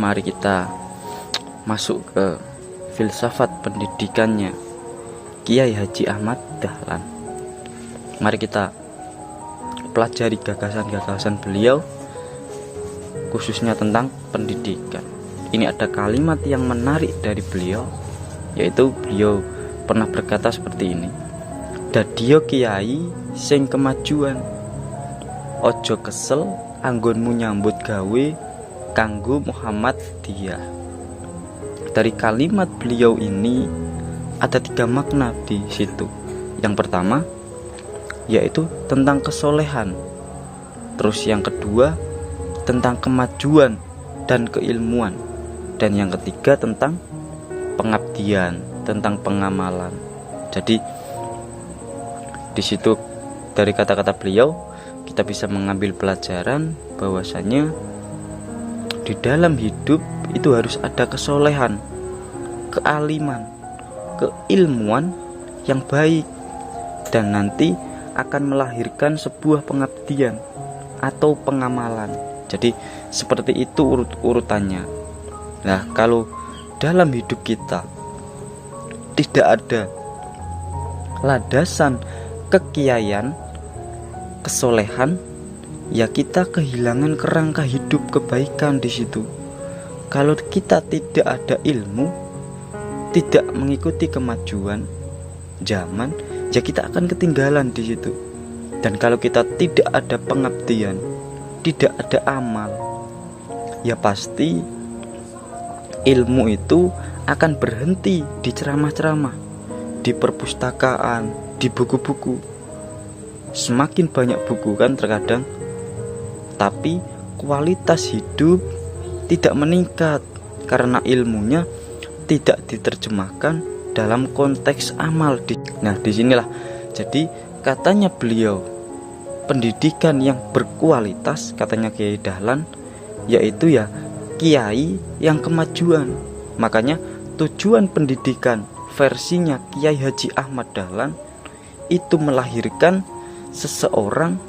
mari kita masuk ke filsafat pendidikannya Kiai Haji Ahmad Dahlan. Mari kita pelajari gagasan-gagasan beliau, khususnya tentang pendidikan. Ini ada kalimat yang menarik dari beliau, yaitu beliau pernah berkata seperti ini: "Dadio kiai sing kemajuan, ojo kesel anggonmu nyambut gawe kanggo Muhammadiyah." Dari kalimat beliau ini ada 3 makna di situ. Yang pertama yaitu tentang kesolehan. Terus yang kedua tentang kemajuan dan keilmuan. Dan yang ketiga tentang pengabdian, tentang pengamalan. Jadi di situ dari kata-kata beliau kita bisa mengambil pelajaran bahwasanya di dalam hidup itu harus ada kesolehan, kealiman, keilmuan yang baik, dan nanti akan melahirkan sebuah pengabdian atau pengamalan. Jadi seperti itu urutannya. Nah, kalau dalam hidup kita tidak ada landasan kekiaian, kesolehan, ya kita kehilangan kerangka hidup kebaikan di situ. Kalau kita tidak ada ilmu, tidak mengikuti kemajuan zaman, ya kita akan ketinggalan di situ. Dan kalau kita tidak ada pengabdian, tidak ada amal, ya pasti ilmu itu akan berhenti di ceramah-ceramah, di perpustakaan, di buku-buku. Semakin banyak buku kan terkadang, tapi kualitas hidup tidak meningkat karena ilmunya tidak diterjemahkan dalam konteks amal. Nah, disinilah jadi katanya beliau, pendidikan yang berkualitas, katanya Kiai Dahlan, yaitu ya kiai yang kemajuan. Makanya tujuan pendidikan versinya Kiai Haji Ahmad Dahlan itu melahirkan seseorang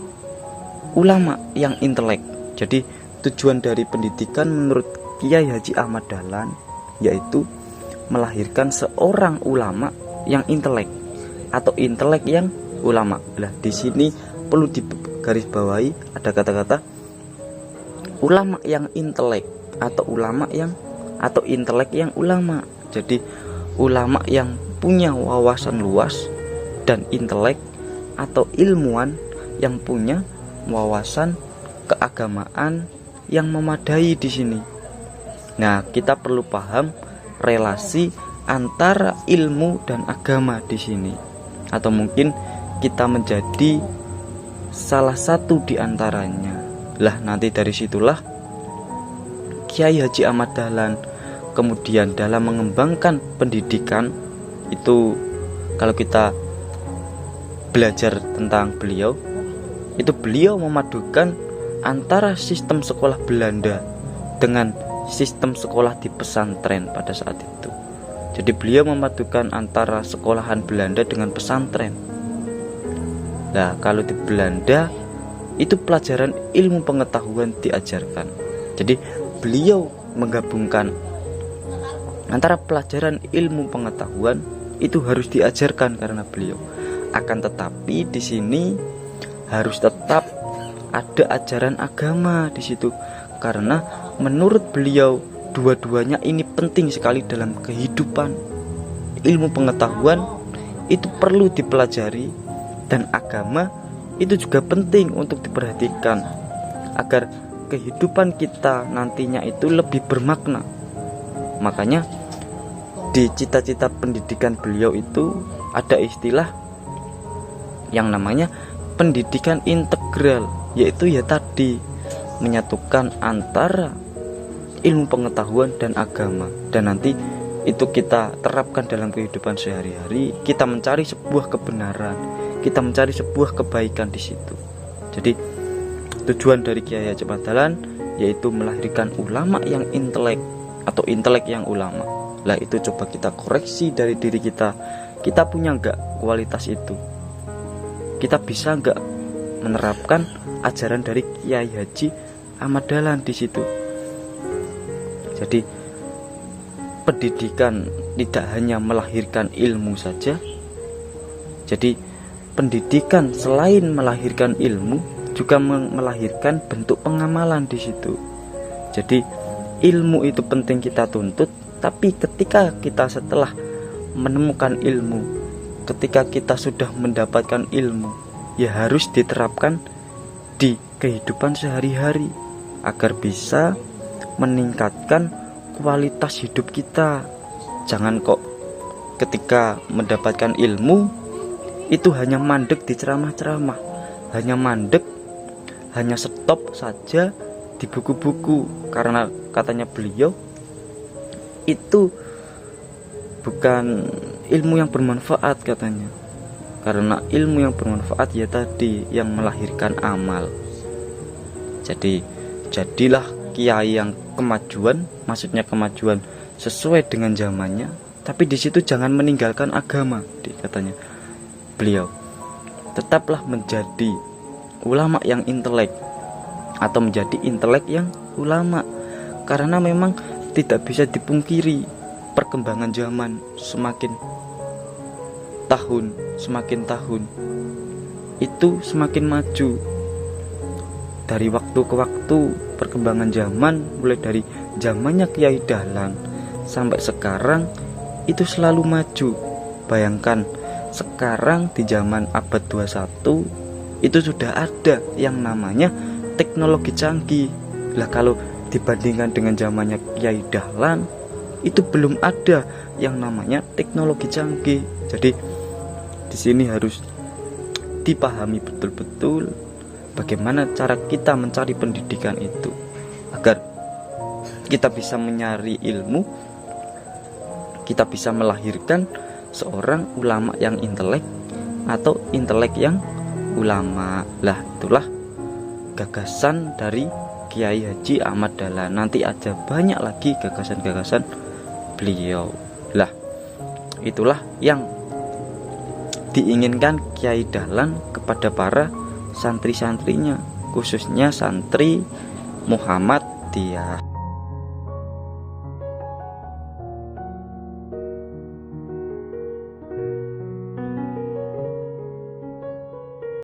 ulama yang intelek. Jadi tujuan dari pendidikan menurut Kiai Haji Ahmad Dahlan yaitu melahirkan seorang ulama yang intelek atau intelek yang ulama. Nah, di sini perlu digarisbawahi ada kata-kata ulama yang intelek atau ulama yang atau intelek yang ulama. Jadi ulama yang punya wawasan luas dan intelek atau ilmuwan yang punya wawasan keagamaan yang memadai di sini. Nah, kita perlu paham relasi antara ilmu dan agama di sini, atau mungkin kita menjadi salah satu di antaranya. Lah, nanti dari situlah Kiai Haji Ahmad Dahlan kemudian dalam mengembangkan pendidikan itu, kalau kita belajar tentang beliau, itu beliau memadukan antara sistem sekolah Belanda dengan sistem sekolah di pesantren pada saat itu. Jadi beliau memadukan antara sekolahan Belanda dengan pesantren. Nah, kalau di Belanda itu pelajaran ilmu pengetahuan diajarkan. Jadi beliau menggabungkan antara pelajaran ilmu pengetahuan itu harus diajarkan karena beliau. Akan tetapi di sini harus tetap ada ajaran agama di situ, karena menurut beliau dua-duanya ini penting sekali dalam kehidupan. Ilmu pengetahuan itu perlu dipelajari dan agama itu juga penting untuk diperhatikan agar kehidupan kita nantinya itu lebih bermakna. Makanya di cita-cita pendidikan beliau itu ada istilah yang namanya pendidikan integral, yaitu ya tadi menyatukan antara ilmu pengetahuan dan agama. Dan nanti itu kita terapkan dalam kehidupan sehari-hari. Kita mencari sebuah kebenaran, kita mencari sebuah kebaikan di situ. Jadi tujuan dari Kiai Haji Ahmad Dahlan yaitu melahirkan ulama yang intelek atau intelek yang ulama. Lah, itu coba kita koreksi dari diri kita. Kita punya enggak kualitas itu? Kita bisa enggak menerapkan ajaran dari Kiai Haji Ahmad Dahlan di situ? Jadi pendidikan tidak hanya melahirkan ilmu saja. Jadi pendidikan selain melahirkan ilmu juga melahirkan bentuk pengamalan di situ. Jadi ilmu itu penting kita tuntut, tapi ketika kita setelah menemukan ilmu, ketika kita sudah mendapatkan ilmu, ya harus diterapkan di kehidupan sehari-hari agar bisa meningkatkan kualitas hidup kita. Jangan kok ketika mendapatkan ilmu itu hanya mandek di ceramah-ceramah, hanya mandek, hanya stop saja di buku-buku, karena katanya beliau itu bukan ilmu yang bermanfaat katanya. Karena ilmu yang bermanfaat ya tadi yang melahirkan amal. Jadi jadilah kiai yang kemajuan, maksudnya kemajuan sesuai dengan zamannya, tapi di situ jangan meninggalkan agama, katanya beliau. Tetaplah menjadi ulama yang intelek, atau menjadi intelek yang ulama, karena memang tidak bisa dipungkiri perkembangan zaman semakin tahun itu semakin maju. Dari waktu ke waktu perkembangan zaman, mulai dari zamannya Kiai Dahlan sampai sekarang itu selalu maju. Bayangkan sekarang di zaman abad 21 itu sudah ada yang namanya teknologi canggih. Lah kalau dibandingkan dengan zamannya Kiai Dahlan itu belum ada yang namanya teknologi canggih. Jadi di sini harus dipahami betul-betul bagaimana cara kita mencari pendidikan itu agar kita bisa mencari ilmu, kita bisa melahirkan seorang ulama yang intelek atau intelek yang ulama. Lah itulah gagasan dari Kiai Haji Ahmad Dahlan. Nanti ada banyak lagi gagasan-gagasan beliau. Lah itulah yang diinginkan Kiai Dahlan kepada para santri-santrinya, khususnya santri Muhammadiyah.